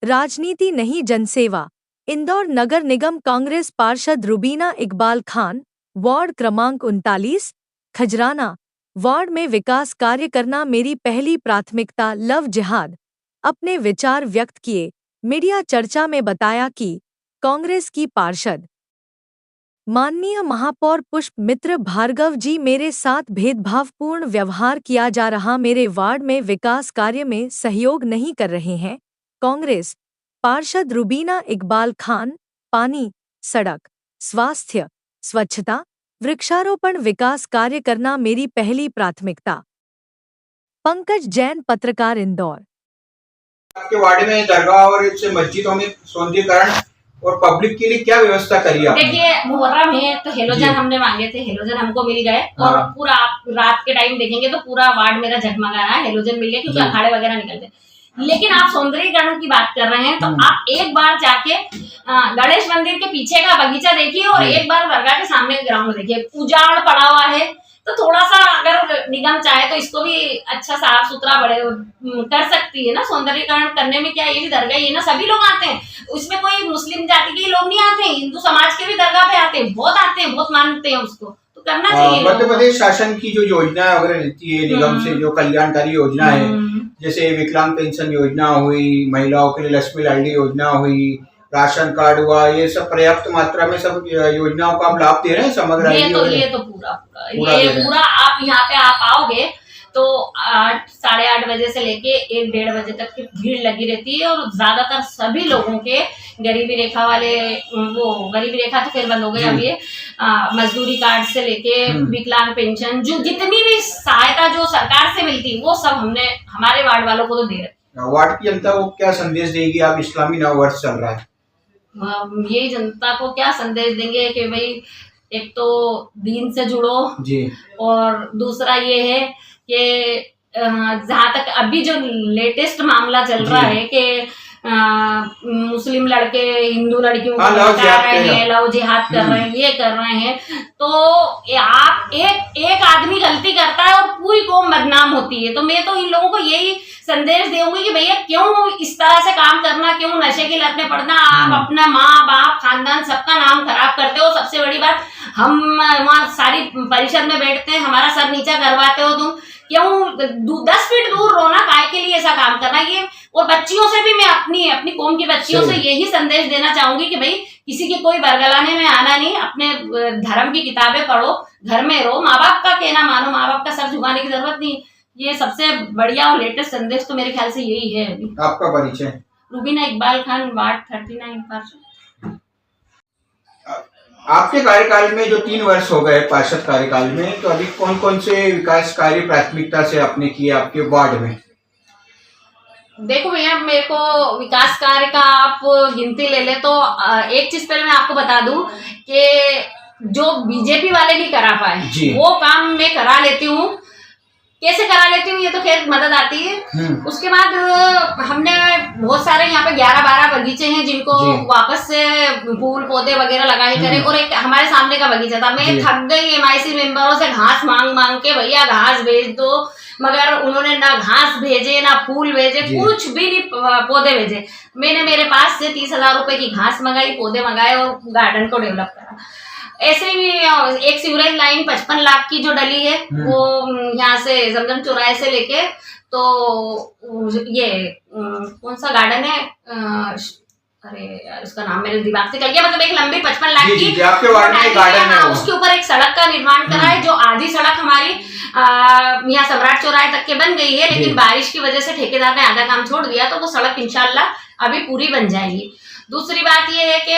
राजनीति नहीं जनसेवा। इंदौर नगर निगम कांग्रेस पार्षद रुबीना इकबाल खान, वार्ड क्रमांक 39, खजराना वार्ड में विकास कार्य करना मेरी पहली प्राथमिकता। लव जिहाद अपने विचार व्यक्त किए। मीडिया चर्चा में बताया कि कांग्रेस की पार्षद माननीय महापौर पुष्प मित्र भार्गव जी मेरे साथ भेदभावपूर्ण व्यवहार किया जा रहा, मेरे वार्ड में विकास कार्य में सहयोग नहीं कर रहे हैं। कांग्रेस पार्षद रुबीना इकबाल खान, पानी, सड़क, स्वास्थ्य, स्वच्छता, वृक्षारोपण विकास कार्य करना मेरी पहली प्राथमिकता। पंकज जैन, पत्रकार, इंदौर। आपके वार्ड में दरगाह और इससे मस्जिदों में सौंदर्यीकरण और पब्लिक के लिए क्या व्यवस्था करी आपने? देखिए, मुहर्रम है तो हेलोजन हमने मांगे थे, हेलोजन हमको मिल गए। और पूरा आप रात के टाइम देखेंगे तो पूरा वार्ड मेरा जगमगा रहा है, हेलोजन मिल गए क्योंकि अखाड़े वगैरह निकलते। लेकिन आप सौंदर्यीकरण की बात कर रहे हैं तो आप एक बार जाके गणेश मंदिर के पीछे का बगीचा देखिए और एक बार दरगाह के सामने ग्राउंड देखिए, उजाड़ पड़ा हुआ है। तो थोड़ा सा अगर निगम चाहे तो इसको भी अच्छा साफ सुथरा बड़े कर सकती है ना। सौंदर्यीकरण करने में क्या, ये भी दरगाह ये ना, सभी लोग आते हैं, उसमें कोई मुस्लिम जाति के लोग नहीं आते हैं, हिंदू समाज के भी दरगाह पे आते हैं, बहुत आते हैं, बहुत मानते हैं उसको, तो करना चाहिए। मध्य प्रदेश शासन की जो योजना वगैरह रहती है निगम से, जो कल्याणकारी योजना है, जैसे विकलांग पेंशन योजना हुई, महिलाओं के लिए लक्ष्मी लाडली योजना हुई, राशन कार्ड हुआ, ये सब पर्याप्त मात्रा में सब योजनाओं का आप लाभ दे रहे हैं समग्र? ये तो पूरा आप यहाँ पे आप आओगे तो 8, साढ़े 8 बजे से लेके 1-1:30 बजे तक की भीड़ लगी रहती है। और ज्यादातर सभी लोगों के गरीबी रेखा वाले, वो गरीबी रेखा तो फिर बंद हो गई अब, ये मजदूरी कार्ड से लेके विकलांग पेंशन, जो जितनी भी सहायता जो सरकार से मिलती वो सब हमने हमारे वार्ड वालों को तो दे रहे। वार्ड की जनता को क्या संदेश देगी? आप इस्लामी नव वर्ष चल रहा है, यही जनता को क्या संदेश देंगे कि भाई एक तो दीन से जुड़ो जी, और दूसरा ये है कि जहाँ तक अभी जो लेटेस्ट मामला चल रहा है कि मुस्लिम लड़के हिंदू लड़कियों को बता रहे हैं, लव जिहाद कर रहे हैं, ये कर रहे हैं, तो आप एक आदमी गलती करता है और पूरी कौम बदनाम होती है। तो मैं तो इन लोगों को यही संदेश दूंगी कि भैया क्यों इस तरह से काम करना, क्यों नशे की लत में पड़ना, आप अपना माँ बाप खानदान सबका नाम खराब करते हो। सबसे बड़ी बात, हम वहाँ सारी परिषद में बैठते हैं, हमारा सर नीचा करवाते हो तुम, क्यों 10 फीट दूर रोना, काय के लिए ऐसा काम करना। ये और बच्चियों से भी मैं अपनी कौम की बच्चियों से यही संदेश देना चाहूंगी कि भाई किसी के कोई बरगलाने में आना नहीं, अपने धर्म की किताबें पढ़ो, घर में रहो, माँ बाप का कहना मानो, माँ बाप का सर झुकाने की जरूरत नहीं। ये सबसे बढ़िया और लेटेस्ट संदेश तो मेरे ख्याल से यही है। अभी आपका परिचय? रुबीना इकबाल खान, वार्ड 39 पार्षद। आपके कार्यकाल में जो 3 वर्ष हो गए पार्षद कार्यकाल में, तो अभी कौन कौन से विकास कार्य प्राथमिकता से आपने किए आपके वार्ड में? देखो भैया, मेरे को विकास कार्य का आप गिनती ले ले तो एक चीज पहले मैं आपको बता दूं कि जो बीजेपी वाले नहीं करा पाए वो काम मैं करा लेती हूँ। कैसे करा लेती हूँ ये तो खैर मदद आती है। उसके बाद हमने बहुत सारे यहाँ पे 11-12 बगीचे हैं जिनको वापस से फूल पौधे वगैरह लगाए करें। और एक हमारे सामने का बगीचा था, मैं थक गई MIC मेंबरों से घास मांग के, भैया घास भेज दो, मगर उन्होंने ना घास भेजे ना फूल भेजे, कुछ भी नहीं पौधे भेजे। मैंने मेरे पास से 30,000 रुपए की घास मंगाई, पौधे मंगाए और गार्डन को डेवलप करा। ऐसे भी एक सीवरेज लाइन 55 लाख की जो डली है वो यहाँ से जमजम चौराहे से लेके, तो ये कौन सा गार्डन है, अरे यार उसका नाम मेरे दिमाग से चल गया, मतलब एक लंबी 55 लाख की आपके वार्ड में गार्डन है, उसके ऊपर एक सड़क का निर्माण करा है। जो आधी सड़क हमारी यहाँ सम्राट चौराहे तक के बन गई है, लेकिन बारिश की वजह से ठेकेदार ने आधा काम छोड़ दिया, तो वो सड़क इंशाल्लाह अभी पूरी बन जाएगी। दूसरी बात ये है कि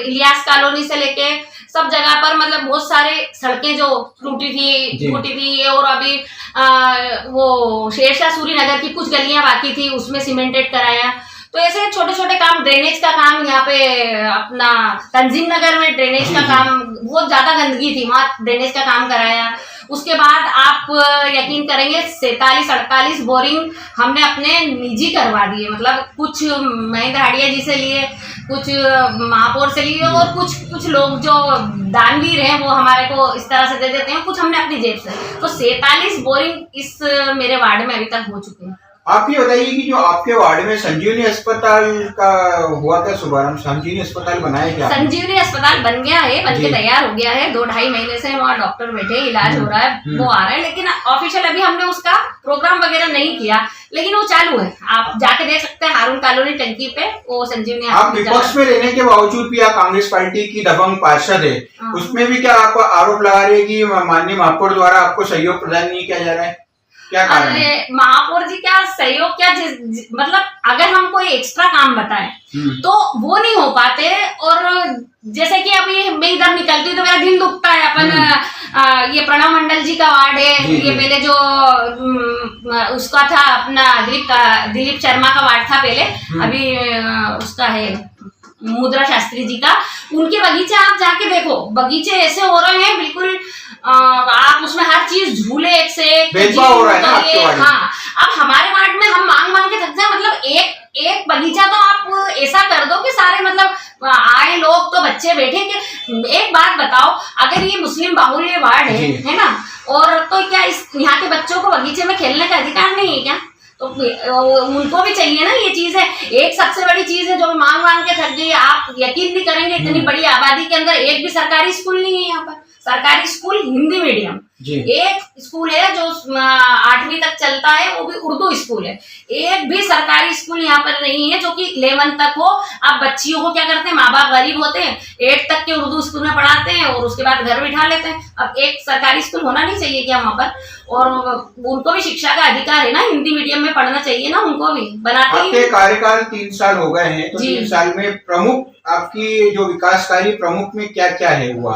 इलियास कॉलोनी से लेके सब जगह पर मतलब बहुत सारे सड़कें जो टूटी थी और अभी वो शेरशाह सूरी नगर की कुछ गलियां बाकी थी, उसमें सीमेंटेड कराया। तो ऐसे छोटे छोटे काम, ड्रेनेज का काम यहाँ पे अपना तंजीम नगर में ड्रेनेज का काम, बहुत ज्यादा गंदगी थी, वहाँ ड्रेनेज का काम कराया। उसके बाद आप यकीन करेंगे 47-48 बोरिंग हमने अपने निजी करवा दिए, मतलब कुछ महेंद्र हाडिया जी से लिए, कुछ महापौर से लिए और कुछ लोग जो दानवीर हैं वो हमारे को इस तरह से दे देते हैं, कुछ हमने अपनी जेब से। तो 47 बोरिंग इस मेरे वार्ड में अभी तक हो चुके हैं। आप ये बताइए कि जो आपके वार्ड में संजीवनी अस्पताल का हुआ क्या शुभारंभ, संजीवनी अस्पताल बनाया क्या? संजीवनी अस्पताल बन गया है, बन के तैयार हो गया है। 2-2.5 महीने से वहाँ डॉक्टर बैठे, इलाज हो रहा है, वो आ रहा है, लेकिन ऑफिशियल अभी हमने उसका प्रोग्राम वगैरह नहीं किया, लेकिन वो चालू है। आप जाके देख सकते हैं हारून कॉलोनी टंकी पे वो संजीवनी। आप विपक्ष में रहने के बावजूद भी आप कांग्रेस पार्टी की दबंग पार्षद है, उसमें भी क्या आप आरोप लगा रहे हैं कि माननीय महापौर द्वारा आपको सहयोग प्रदान नहीं किया जा रहा है? क्या कारण है? अरे महापौर जी क्या सहयोग, क्या मतलब अगर हम कोई एक्स्ट्रा काम बताएं तो वो नहीं हो पाते। और जैसे कि अभी मैं इधर निकलती हूँ तो मेरा दिल दुखता है। अपन ये प्रणव मंडल जी का वार्ड है, ये पहले जो उसका था अपना दिलीप शर्मा का वार्ड था पहले, अभी उसका है मुद्रा शास्त्री जी का। उनके बगीचे आप जाके देखो, बगीचे ऐसे हो रहे हैं बिल्कुल, आप उसमें हर चीज झूले एक से एक भेदभाव हो रहा है ना आपके वार्ड में। हाँ, अब हमारे वार्ड में हम मांग मांग के थक जाए। मतलब एक बगीचा तो आप ऐसा कर दो कि सारे मतलब आए लोग तो बच्चे बैठे। कि एक बात बताओ, अगर ये मुस्लिम बाहुल्य वार्ड है ना, और तो क्या इस यहाँ के बच्चों को बगीचे में खेलने का अधिकार नहीं है क्या? तो उनको भी चाहिए ना ये चीज है। एक सबसे बड़ी चीज है जो मांग मांग के थक गई। आप यकीन नहीं करेंगे, इतनी बड़ी आबादी के अंदर एक भी सरकारी स्कूल नहीं है यहाँ पर। सरकारी स्कूल हिंदी मीडियम, एक स्कूल है जो 8वीं तक चलता है, वो भी उर्दू स्कूल है। एक भी सरकारी स्कूल यहाँ पर नहीं है जो कि 11 तक हो। अब बच्चियों को क्या करते हैं, माँ बाप गरीब होते हैं, 8 तक के उर्दू स्कूल में पढ़ाते हैं और उसके बाद घर बिठा लेते हैं। अब एक सरकारी स्कूल होना नहीं चाहिए क्या वहाँ पर? और उनको भी शिक्षा का अधिकार है ना, हिंदी मीडियम में पढ़ना चाहिए ना उनको भी। बनाते आपके कार्यकाल 3 साल हो गए हैं, तो 3 साल में प्रमुख आपकी जो विकास कार्य प्रमुख में क्या क्या है हुआ?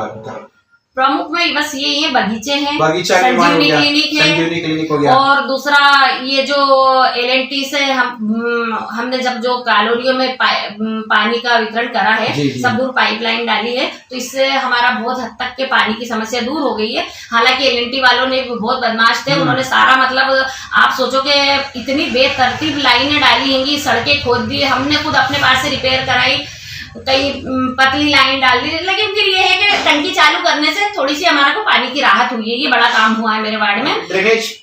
प्रमुख में बस ये है, बगीचे हैं, बगीचा संजीवनी क्लिनिक है, संजीवनी क्लिनिक हो गया, और दूसरा ये जो LNT से हमने जब जो कॉलोनियों में पानी का वितरण करा है, सब दूर पाइपलाइन डाली है, तो इससे हमारा बहुत हद तक के पानी की समस्या दूर हो गई है। हालांकि LNT वालों ने बहुत बदमाश थे, उन्होंने सारा मतलब आप सोचो कि इतनी बेतरतीब लाइनें डाली हैंगी, सड़कें खोद दी, हमने खुद अपने पास से रिपेयर कराई, कई पतली लाइन डाल दी, लेकिन फिर ये है कि टंकी चालू करने से थोड़ी सी हमारा को पानी की राहत हुई है। ये बड़ा काम हुआ है मेरे वार्ड में। ड्रेनेज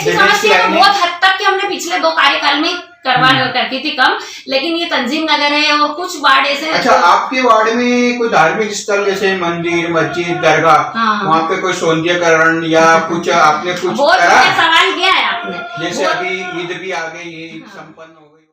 की समस्या तो बहुत हद तक कि हमने पिछले 2 कार्यकाल में करती थी कम, लेकिन ये तंजीम नगर है और कुछ वार्ड ऐसे। अच्छा, आपके वार्ड में कोई धार्मिक स्थल जैसे मंदिर, मस्जिद, दरगाह, वहाँ पे कोई सौंदर्यकरण या कुछ आपने कुछ बहुत सवाल किया है आपने। जैसे अभी ईद भी आ गई, ये संपन्न हो गई।